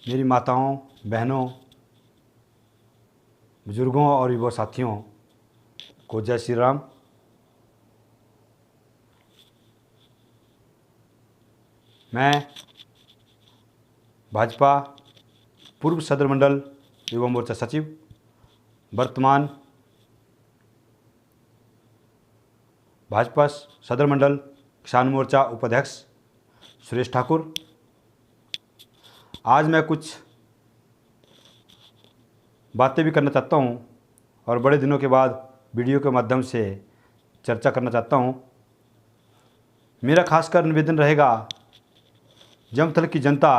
मेरी माताओं, बहनों, बुजुर्गों और युवा साथियों को जय श्री राम। मैं भाजपा पूर्व सदर मंडल युवा मोर्चा सचिव, वर्तमान भाजपा सदर मंडल किसान मोर्चा उपाध्यक्ष सुरेश ठाकुर। आज मैं कुछ बातें भी करना चाहता हूं और बड़े दिनों के बाद वीडियो के माध्यम से चर्चा करना चाहता हूं। मेरा खासकर निवेदन रहेगा जमथल की जनता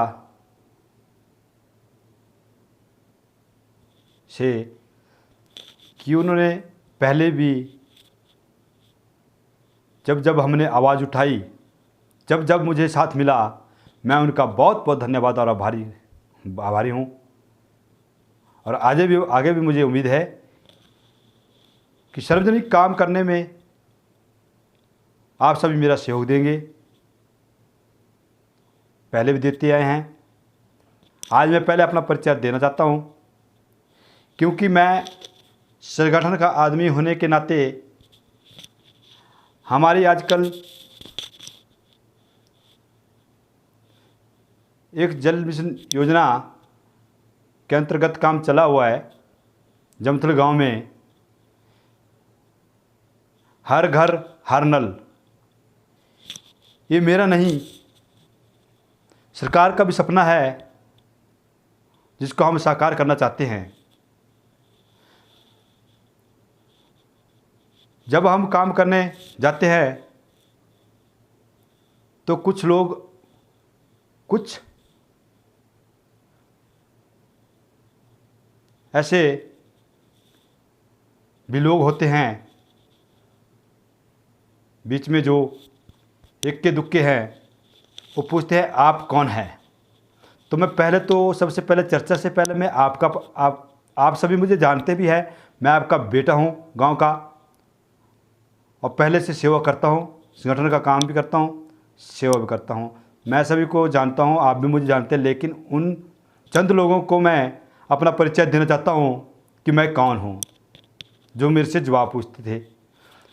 से कि उन्होंने पहले भी जब हमने आवाज़ उठाई, जब मुझे साथ मिला, मैं उनका बहुत बहुत धन्यवाद और आभारी हूँ। और आगे भी मुझे उम्मीद है कि सार्वजनिक काम करने में आप सभी मेरा सहयोग देंगे। पहले भी देते आए हैं। आज मैं पहले अपना परिचय देना चाहता हूँ, क्योंकि मैं संगठन का आदमी होने के नाते हमारी आजकल एक जल मिशन योजना के अंतर्गत काम चला हुआ है। जमथल गांव में हर घर हर नल, ये मेरा नहीं, सरकार का भी सपना है जिसको हम साकार करना चाहते हैं। जब हम काम करने जाते हैं तो कुछ ऐसे भी लोग होते हैं बीच में जो इक्के दुक्के हैं, वो पूछते हैं आप कौन हैं। तो मैं सबसे पहले चर्चा से पहले मैं आप सभी मुझे जानते भी हैं। मैं आपका बेटा हूं गांव का और पहले से सेवा करता हूं, संगठन का काम भी करता हूं, सेवा भी करता हूं। मैं सभी को जानता हूं, आप भी मुझे जानते हैं, लेकिन उन चंद लोगों को मैं अपना परिचय देना चाहता हूं कि मैं कौन हूं, जो मेरे से जवाब पूछते थे।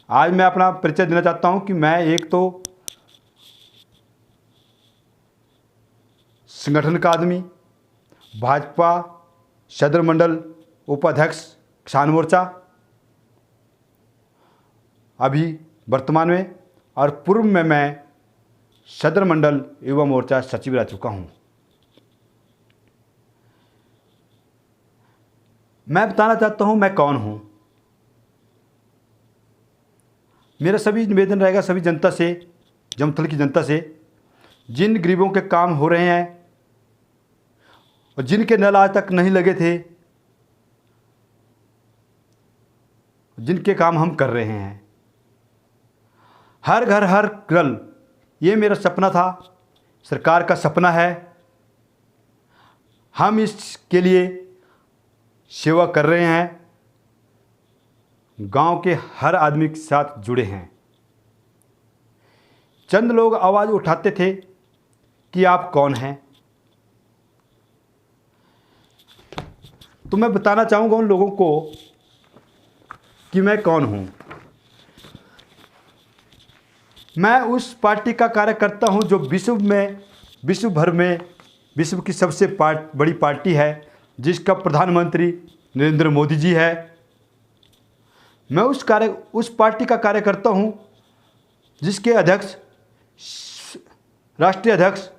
आज मैं अपना परिचय देना चाहता हूं कि मैं एक तो संगठन का आदमी, भाजपा सदर मंडल उपाध्यक्ष किसान मोर्चा अभी वर्तमान में, और पूर्व में मैं सदर मंडल युवा मोर्चा सचिव रह चुका हूं। मैं बताना चाहता हूं मैं कौन हूं। मेरा सभी निवेदन रहेगा सभी जनता से, जमथल की जनता से, जिन गरीबों के काम हो रहे हैं और जिनके नल आज तक नहीं लगे थे, जिनके काम हम कर रहे हैं, हर घर हर नल, ये मेरा सपना था, सरकार का सपना है। हम इसके लिए सेवा कर रहे हैं, गांव के हर आदमी के साथ जुड़े हैं। चंद लोग आवाज़ उठाते थे कि आप कौन हैं, तो मैं बताना चाहूँगा उन लोगों को कि मैं कौन हूँ। मैं उस पार्टी का कार्यकर्ता हूँ जो विश्व भर में विश्व की सबसे बड़ी पार्टी है, जिसका प्रधानमंत्री नरेंद्र मोदी जी है। मैं उस पार्टी का कार्यकर्ता हूँ जिसके राष्ट्रीय अध्यक्ष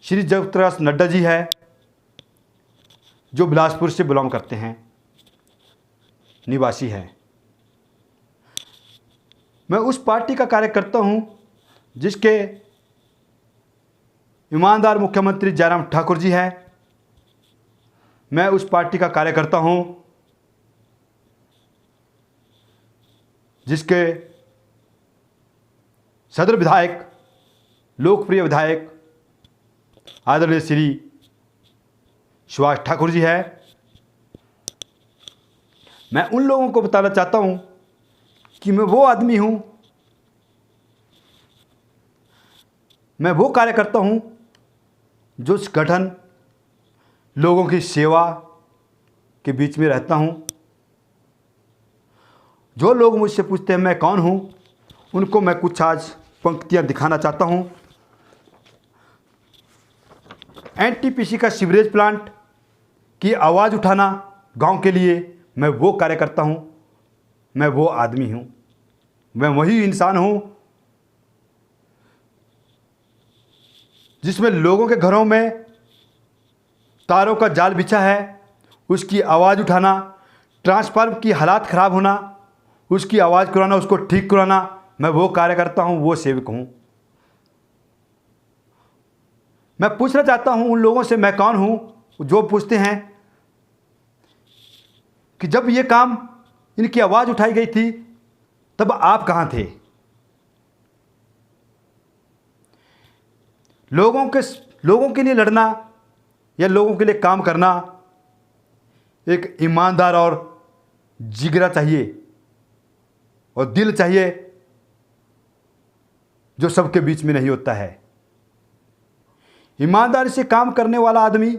श्री जगत प्रकाश नड्डा जी है, जो बिलासपुर से बिलोंग करते हैं, निवासी है। मैं उस पार्टी का कार्यकर्ता हूं जिसके ईमानदार मुख्यमंत्री जयराम ठाकुर जी हैं। मैं उस पार्टी का कार्यकर्ता हूं जिसके सदर विधायक, लोकप्रिय विधायक आदरणीय श्री सुभाष ठाकुर जी हैं। मैं उन लोगों को बताना चाहता हूं कि मैं वो आदमी हूं, मैं वो कार्यकर्ता हूं जो संगठन लोगों की सेवा के बीच में रहता हूँ। जो लोग मुझसे पूछते हैं मैं कौन हूँ, उनको मैं कुछ आज पंक्तियाँ दिखाना चाहता हूँ। एनटीपीसी का सीवरेज प्लांट की आवाज़ उठाना गांव के लिए, मैं वो कार्य करता हूँ, मैं वो आदमी हूँ, मैं वही इंसान हूँ जिसमें लोगों के घरों में तारों का जाल बिछा है, उसकी आवाज़ उठाना, ट्रांसफार्मर की हालात ख़राब होना, उसकी आवाज़ कराना, उसको ठीक कराना, मैं वो कार्य करता हूँ, वो सेवक हूँ। मैं पूछना चाहता हूँ उन लोगों से मैं कौन हूँ जो पूछते हैं कि जब ये काम, इनकी आवाज़ उठाई गई थी तब आप कहाँ थे? लोगों के लिए लड़ना या लोगों के लिए काम करना एक ईमानदार और जिगरा चाहिए और दिल चाहिए, जो सबके बीच में नहीं होता है। ईमानदारी से काम करने वाला आदमी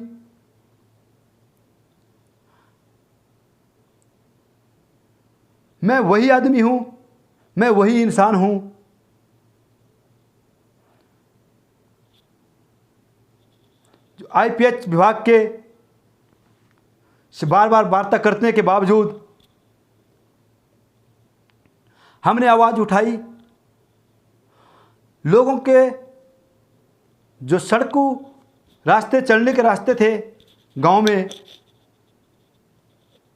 मैं वही आदमी हूं, मैं वही इंसान हूं जो आईपीएच विभाग के से बार बार वार्ता करने के बावजूद हमने आवाज़ उठाई। लोगों के जो सड़कों रास्ते, चलने के रास्ते थे गांव में,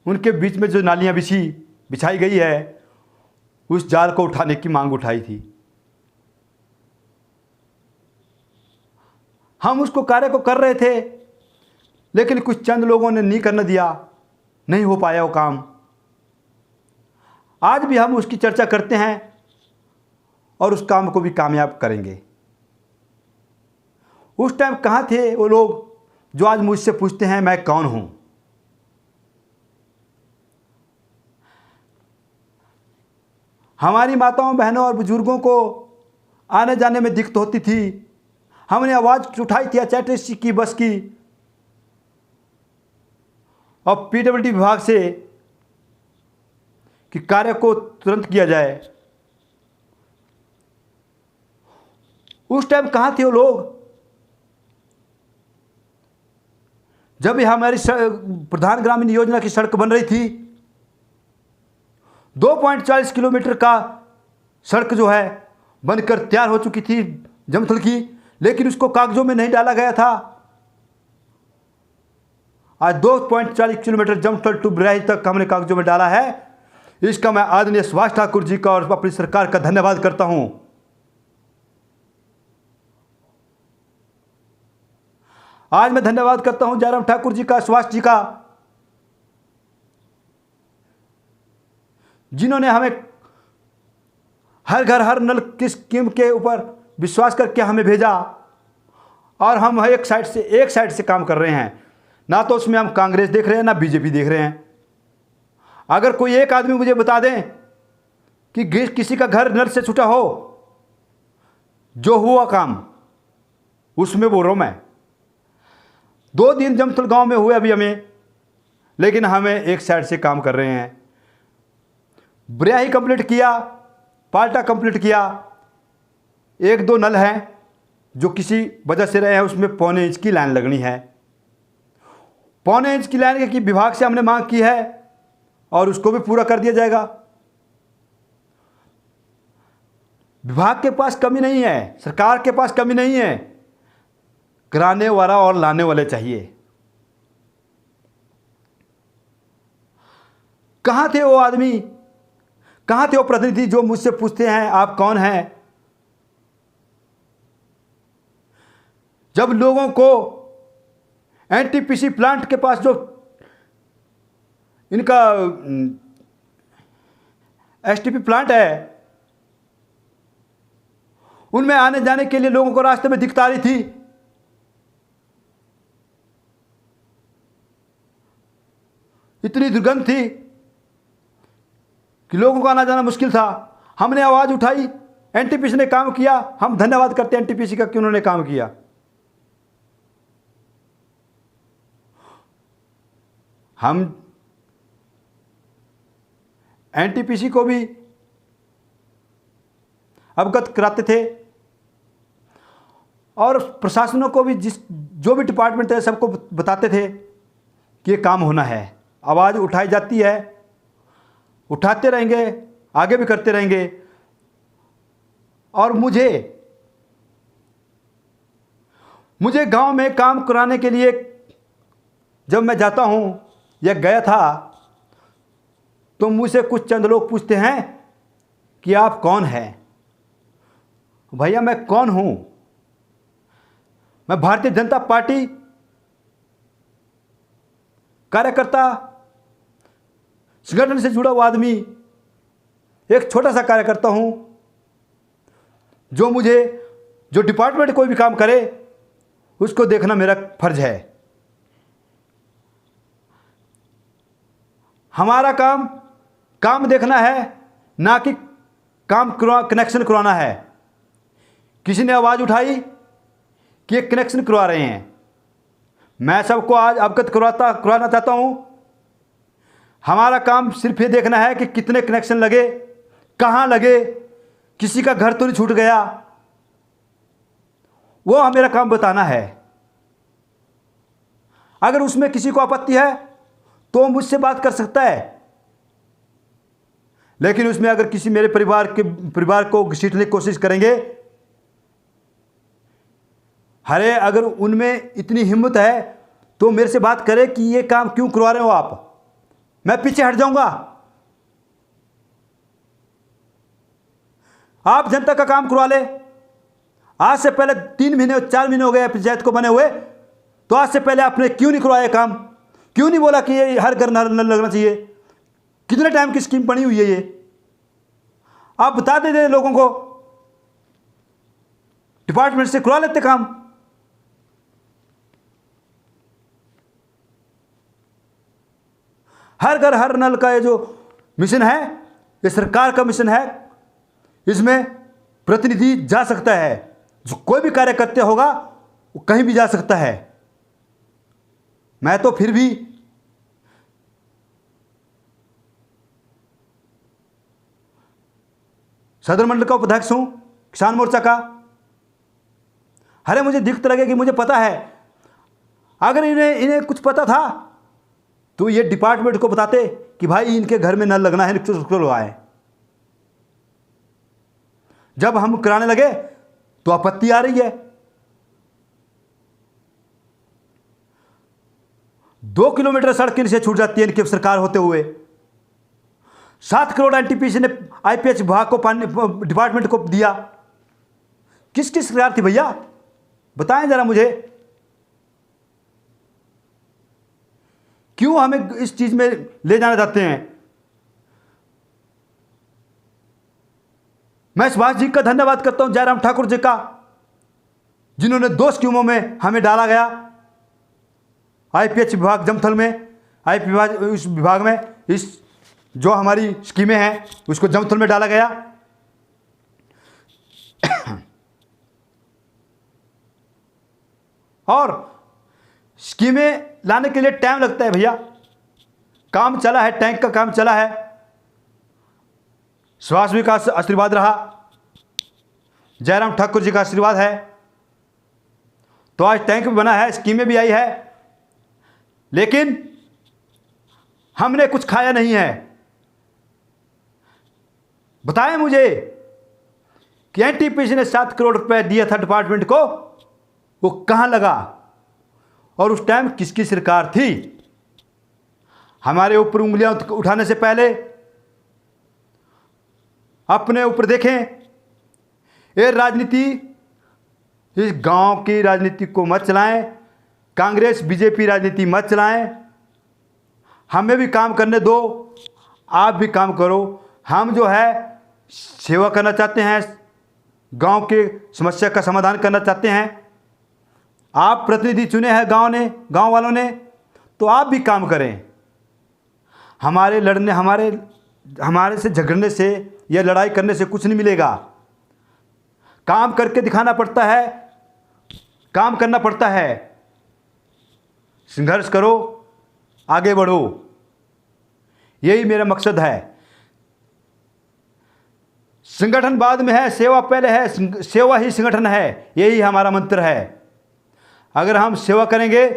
उनके बीच में जो नालियां बिछाई गई है, उस जाल को उठाने की मांग उठाई थी। हम उसको कार्य को कर रहे थे, लेकिन कुछ चंद लोगों ने नहीं करने दिया, नहीं हो पाया वो काम। आज भी हम उसकी चर्चा करते हैं और उस काम को भी कामयाब करेंगे। उस टाइम कहाँ थे वो लोग जो आज मुझसे पूछते हैं मैं कौन हूं? हमारी माताओं, बहनों और बुजुर्गों को आने जाने में दिक्कत होती थी। हमने आवाज़ उठाई थी एचआरटीसी की बस की और पीडब्ल्यूडी विभाग से कि कार्य को तुरंत किया जाए। उस टाइम कहाँ थे वो लोग जब हमारी प्रधान ग्रामीण योजना की सड़क बन रही थी? 2.40 किलोमीटर का सड़क जो है बनकर तैयार हो चुकी थी जमथल की, लेकिन उसको कागजों में नहीं डाला गया था। आज 2.40 किलोमीटर जमथल टू बिराही तक हमने कागजों में डाला है। इसका मैं आदरणीय सुभाष ठाकुर जी का और अपनी सरकार का धन्यवाद करता हूं। आज मैं धन्यवाद करता हूं जयराम ठाकुर जी का, सुभाष जी का, जिन्होंने हमें हर घर हर नल की स्कीम के ऊपर विश्वास करके हमें भेजा और हम एक साइड से काम कर रहे हैं। ना तो उसमें हम कांग्रेस देख रहे हैं, ना बीजेपी देख रहे हैं। अगर कोई एक आदमी मुझे बता दें कि किसी का घर नल से छूटा हो, जो हुआ काम उसमें बोल रहा हूं मैं। 2 दिन जमथल गांव में हुए अभी हमें, लेकिन हमें एक साइड से काम कर रहे हैं। ब्रियाही कंप्लीट किया, पाल्टा कंप्लीट किया। 1-2 नल हैं जो किसी वजह से रहे हैं, उसमें 1.25 इंच की लाइन लगनी है। 1.25 इंच की लाइन की विभाग से हमने मांग की है और उसको भी पूरा कर दिया जाएगा। विभाग के पास कमी नहीं है, सरकार के पास कमी नहीं है, कराने वाला और लाने वाले चाहिए। कहां थे वो आदमी, कहां थे वो प्रतिनिधि जो मुझसे पूछते हैं आप कौन हैं? जब लोगों को एनटीपीसी प्लांट के पास जो इनका एसटीपी प्लांट है, उनमें आने जाने के लिए लोगों को रास्ते में दिक्कत आ रही थी। इतनी दुर्गंध थी कि लोगों को आना जाना मुश्किल था। हमने आवाज़ उठाई, एनटीपीसी ने काम किया। हम धन्यवाद करते हैं एनटीपीसी का कि उन्होंने काम किया। हम एनटीपीसी को भी अवगत कराते थे और प्रशासनों को भी, जो भी डिपार्टमेंट है सबको बताते थे कि ये काम होना है। आवाज़ उठाई जाती है, उठाते रहेंगे, आगे भी करते रहेंगे। और मुझे गांव में काम कराने के लिए जब मैं जाता हूं या गया था तो मुझसे कुछ चंद लोग पूछते हैं कि आप कौन हैं। भैया मैं कौन हूं? मैं भारतीय जनता पार्टी कार्यकर्ता, संगठन से जुड़ा हुआ आदमी, एक छोटा सा कार्यकर्ता हूं। जो डिपार्टमेंट कोई भी काम करे उसको देखना मेरा फर्ज है। हमारा काम देखना है, ना कि कनेक्शन करवाना है। किसी ने आवाज़ उठाई कि ये कनेक्शन करवा रहे हैं, मैं सबको आज अवगत करवाना चाहता हूं। हमारा काम सिर्फ ये देखना है कि कितने कनेक्शन लगे, कहां लगे, किसी का घर तो नहीं छूट गया, वो मेरा काम बताना है। अगर उसमें किसी को आपत्ति है तो मुझसे बात कर सकता है, लेकिन उसमें अगर किसी मेरे परिवार को घसीटने की कोशिश करेंगे, अरे अगर उनमें इतनी हिम्मत है तो मेरे से बात करें कि ये काम क्यों करवा रहे हो आप, मैं पीछे हट जाऊंगा। आप जनता का काम करवा ले। आज से पहले 3 महीने और 4 महीने हो गए पंचायत को बने हुए, तो आज से पहले आपने क्यों नहीं करवाया काम? क्यों नहीं बोला कि ये हर घर नल लगना चाहिए? कितने टाइम की स्कीम बनी हुई है ये? आप बता देते लोगों को, डिपार्टमेंट से करवा लेते काम। हर घर हर नल का ये जो मिशन है, ये सरकार का मिशन है। इसमें प्रतिनिधि जा सकता है, जो कोई भी कार्यकर्ता होगा वो कहीं भी जा सकता है। मैं तो फिर भी सदर मंडल का उपाध्यक्ष हूं, किसान मोर्चा का। अरे मुझे दिक्कत लगे कि मुझे पता है, अगर इन्हें कुछ पता था तो ये डिपार्टमेंट को बताते कि भाई इनके घर में नल लगना है, निश्चित लगाए। जब हम कराने लगे तो आपत्ति आ रही है। 2 किलोमीटर सड़क इनसे छूट जाती है इनकी सरकार होते हुए। 7 करोड़ एनटीपीसी ने आईपीएच विभाग को डिपार्टमेंट को दिया। किसकी सरकार थी भैया, बताएं जरा मुझे। क्यों हमें इस चीज में ले जाना चाहते हैं? मैं सुभाष जी का धन्यवाद करता हूं, जयराम ठाकुर जी का, जिन्होंने 2 स्कीमों में हमें डाला गया। आईपीएच विभाग जमथल में, इस विभाग में, इस जो हमारी स्कीमें हैं उसको जमथल में डाला गया। और स्कीमें लाने के लिए टाइम लगता है भैया। काम चला है, टैंक का काम चला है, सुभाष जी का आशीर्वाद रहा, जयराम ठाकुर जी का आशीर्वाद है, तो आज टैंक भी बना है, स्कीमें भी आई है। लेकिन हमने कुछ खाया नहीं है। बताएं मुझे कि एनटीपीसी ने 7 करोड़ रुपए दिया था डिपार्टमेंट को, वो कहां लगा? और उस टाइम किसकी सरकार थी? हमारे ऊपर उंगलियां उठाने से पहले अपने ऊपर देखें। ये राजनीति, इस गांव की राजनीति को मत चलाएं, कांग्रेस बीजेपी राजनीति मत चलाएं। हमें भी काम करने दो, आप भी काम करो। हम जो है सेवा करना चाहते हैं, गांव के समस्या का समाधान करना चाहते हैं। आप प्रतिनिधि चुने हैं गांव वालों ने, तो आप भी काम करें। हमारे से झगड़ने से या लड़ाई करने से कुछ नहीं मिलेगा। काम करके दिखाना पड़ता है, काम करना पड़ता है। संघर्ष करो, आगे बढ़ो। यही मेरा मकसद है। संगठन बाद में है, सेवा पहले है, सेवा ही संगठन है, यही हमारा मंत्र है। अगर हम सेवा करेंगे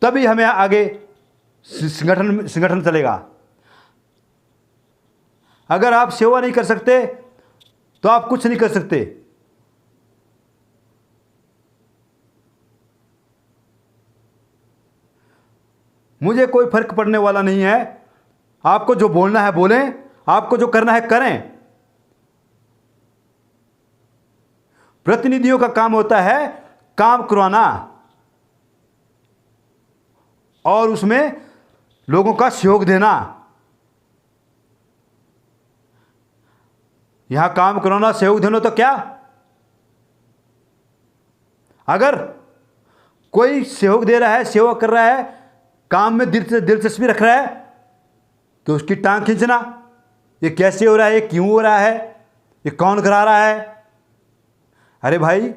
तभी हमें आगे संगठन चलेगा। अगर आप सेवा नहीं कर सकते तो आप कुछ नहीं कर सकते। मुझे कोई फर्क पड़ने वाला नहीं है। आपको जो बोलना है बोलें, आपको जो करना है करें। प्रतिनिधियों का काम होता है काम करवाना और उसमें लोगों का सहयोग देना। यहां काम करवाना, सहयोग देना तो क्या, अगर कोई सहयोग दे रहा है, सेवा कर रहा है, काम में दिलचस्पी रख रहा है तो उसकी टांग खींचना, ये कैसे हो रहा है, ये क्यों हो रहा है, ये कौन करा रहा है। अरे भाई,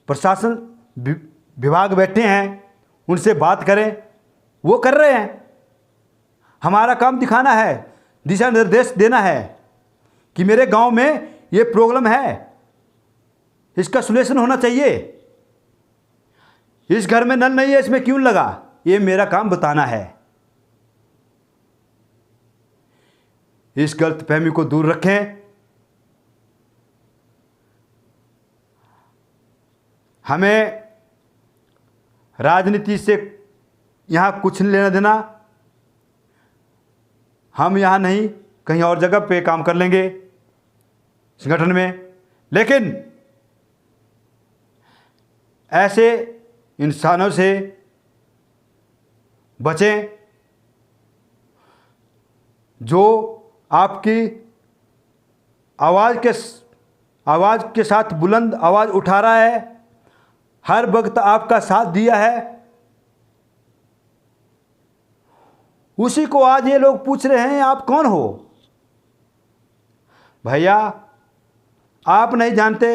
प्रशासन विभाग बैठे हैं, उनसे बात करें, वो कर रहे हैं। हमारा काम दिखाना है, दिशा निर्देश देना है कि मेरे गांव में ये प्रॉब्लम है, इसका सॉल्यूशन होना चाहिए। इस घर में नल नहीं है, इसमें क्यों लगा, ये मेरा काम बताना है। इस गलतफहमी को दूर रखें। हमें राजनीति से यहां कुछ नहीं लेना देना। हम यहां नहीं, कहीं और जगह पे काम कर लेंगे संगठन में, लेकिन ऐसे इंसानों से बचें जो आपकी आवाज़ के साथ बुलंद आवाज़ उठा रहा है, हर वक्त आपका साथ दिया है, उसी को आज ये लोग पूछ रहे हैं आप कौन हो। भैया, आप नहीं जानते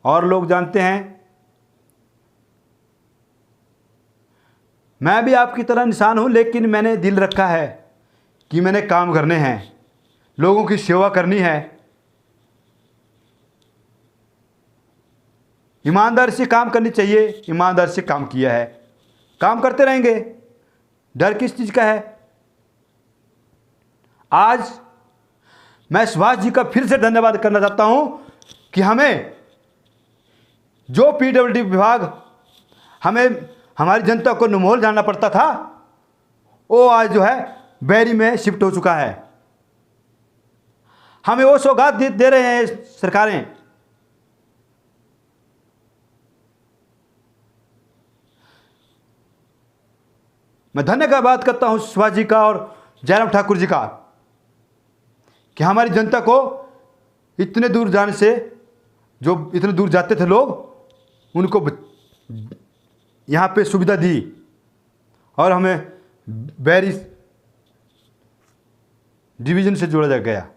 और लोग जानते हैं। मैं भी आपकी तरह इंसान हूं, लेकिन मैंने दिल रखा है कि मैंने काम करने हैं, लोगों की सेवा करनी है, ईमानदारी से काम करनी चाहिए। ईमानदारी से काम किया है, काम करते रहेंगे, डर किस चीज़ का है। आज मैं सुभाष जी का फिर से धन्यवाद करना चाहता हूं कि हमें जो पीडब्ल्यूडी विभाग हमें हमारी जनता को निमोल जानना पड़ता था, वो आज जो है बैरी में शिफ्ट हो चुका है। हमें वो सौगात दे रहे हैं सरकारें। मैं धन्यवाद करता हूं सुभाष जी का और जयराम ठाकुर जी का कि हमारी जनता को इतने दूर जाने से, जो इतने दूर जाते थे लोग, उनको यहाँ पे सुविधा दी और हमें बैरी डिवीज़न से जोड़ा जा गया।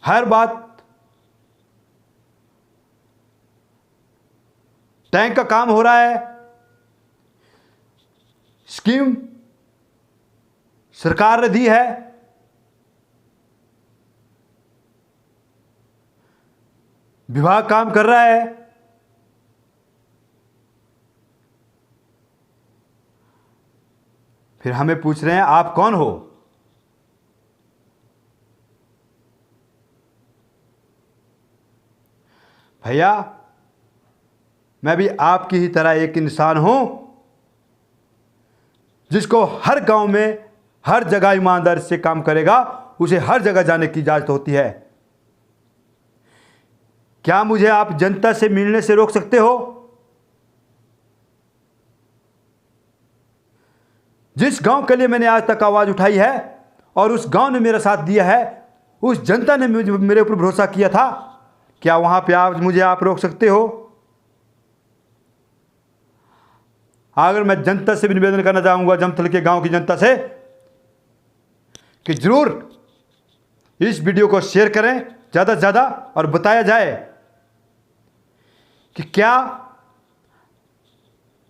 हर बात टैंक का काम हो रहा है, स्कीम सरकार ने दी है, विभाग काम कर रहा है, फिर हमें पूछ रहे हैं आप कौन हो। भैया, मैं भी आपकी ही तरह एक इंसान हूं जिसको हर गांव में हर जगह ईमानदारी से काम करेगा, उसे हर जगह जाने की इजाजत होती है। क्या मुझे आप जनता से मिलने से रोक सकते हो? जिस गांव के लिए मैंने आज तक आवाज उठाई है और उस गांव ने मेरा साथ दिया है, उस जनता ने मेरे ऊपर भरोसा किया था, क्या वहां पे आज मुझे आप रोक सकते हो? अगर मैं जनता से भी निवेदन करना चाहूंगा, जमथल के गांव की जनता से, कि जरूर इस वीडियो को शेयर करें ज़्यादा से ज़्यादा और बताया जाए कि क्या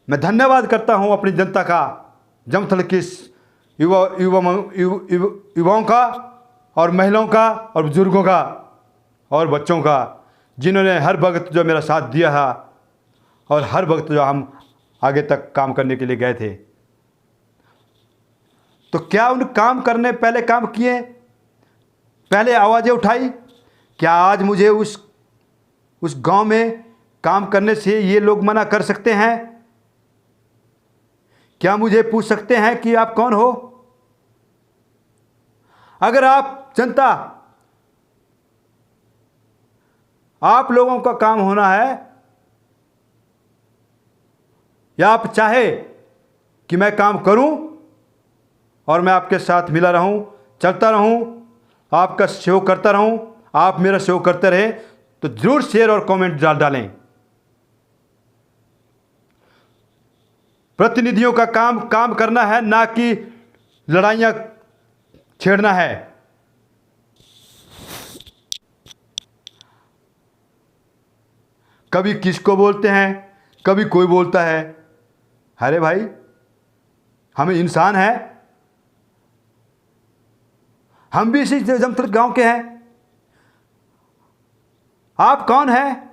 मैं धन्यवाद करता हूं अपनी जनता का, जमथल की युवाओं का और महिलाओं का और बुजुर्गों का और बच्चों का, जिन्होंने हर वक्त जो मेरा साथ दिया है और हर वक्त जो हम आगे तक काम करने के लिए गए थे। तो क्या उन काम करने पहले काम किए, पहले आवाज़ें उठाई? क्या आज मुझे उस गांव में काम करने से ये लोग मना कर सकते हैं? क्या मुझे पूछ सकते हैं कि आप कौन हो? अगर आप जनता, आप लोगों का काम होना है, या आप चाहे कि मैं काम करूं और मैं आपके साथ मिला रहूं, चलता रहूं, आपका सहयोग करता रहूं, आप मेरा सहयोग करते रहे, तो जरूर शेयर और कमेंट डालें। प्रतिनिधियों का काम करना है, ना कि लड़ाइयां छेड़ना है। कभी किसको बोलते हैं, कभी कोई बोलता है। अरे भाई, हम इंसान हैं, हम भी इसी जमथल गांव के हैं। आप कौन हैं?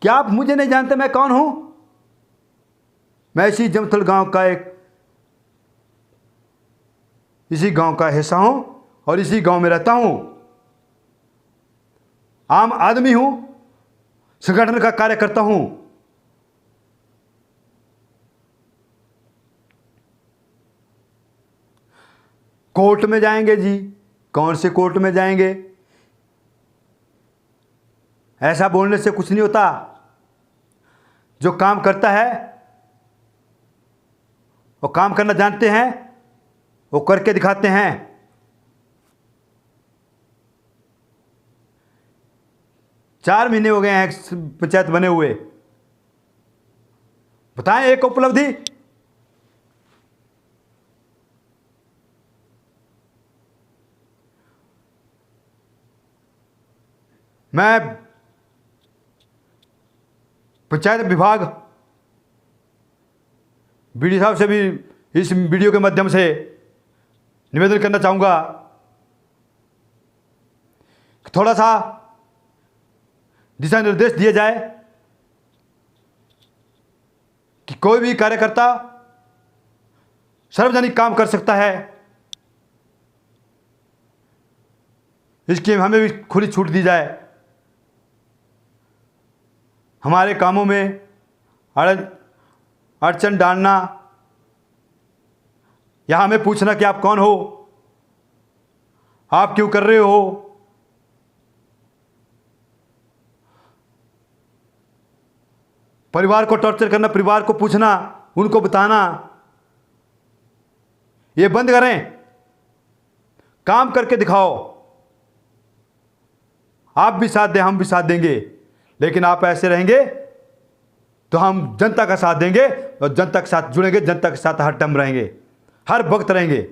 क्या आप मुझे नहीं जानते मैं कौन हूं? मैं इसी जमथल गांव का इसी गांव का हिस्सा हूं और इसी गांव में रहता हूं। आम आदमी हूं, संगठन का कार्य करता हूं। कोर्ट में जाएंगे जी? कौन से कोर्ट में जाएंगे? ऐसा बोलने से कुछ नहीं होता। जो काम करता है वो काम करना जानते हैं, वो करके दिखाते हैं। 4 महीने हो गए हैं पंचायत बने हुए। बताएं एक उपलब्धि। मैं पंचायत विभाग बीडी साहब से भी इस वीडियो के माध्यम से निवेदन करना चाहूँगा कि थोड़ा सा दिशा निर्देश दिए जाए कि कोई भी कार्यकर्ता सार्वजनिक काम कर सकता है। इसकी हमें भी खुली छूट दी जाए। हमारे कामों में अड़चन डालना या हमें पूछना कि आप कौन हो, आप क्यों कर रहे हो, परिवार को टॉर्चर करना, परिवार को पूछना, उनको बताना, ये बंद करें। काम करके दिखाओ। आप भी साथ दें, हम भी साथ देंगे। लेकिन आप ऐसे रहेंगे तो हम जनता का साथ देंगे और जनता के साथ जुड़ेंगे, जनता के साथ हर टाइम रहेंगे, हर वक्त रहेंगे।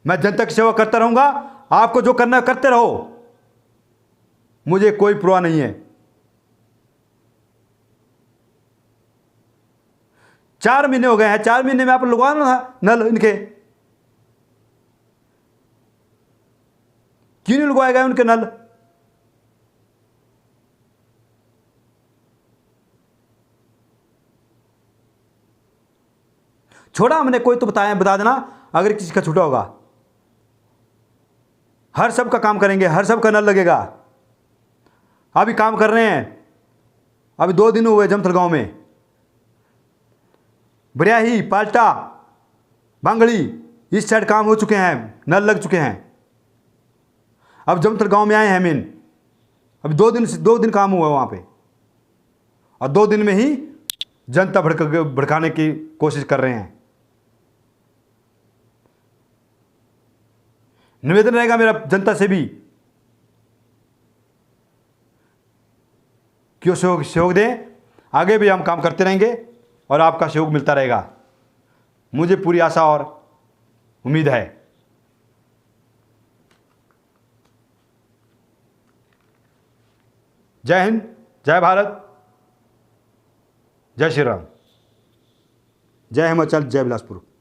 मैं जनता की सेवा करता रहूंगा। आपको जो करना है करते रहो, मुझे कोई परवाह नहीं है। 4 महीने हो गए हैं, 4 महीने में आप लगवाना था नल इनके, क्यों नहीं लगवाए गए उनके नल? छोड़ा हमने, कोई तो बता देना अगर किसी का छूटा होगा। हर सब का काम करेंगे, हर सब का नल लगेगा। अभी काम कर रहे हैं, अभी 2 दिन हुए जमथल गांव में। बरियाही, पाल्टा, बांगड़ी इस साइड काम हो चुके हैं, नल लग चुके हैं। अब जमथल गांव में आए हैं मेन। अभी 2 दिन काम हुआ वहाँ पे, और 2 दिन में ही जनता भड़काने की कोशिश कर रहे हैं। निवेदन रहेगा मेरा जनता से भी, क्यों सहयोग दें। आगे भी हम काम करते रहेंगे और आपका सहयोग मिलता रहेगा। मुझे पूरी आशा और उम्मीद है। जय हिंद, जय भारत, जय श्री राम, जय हिमाचल, जय बिलासपुर।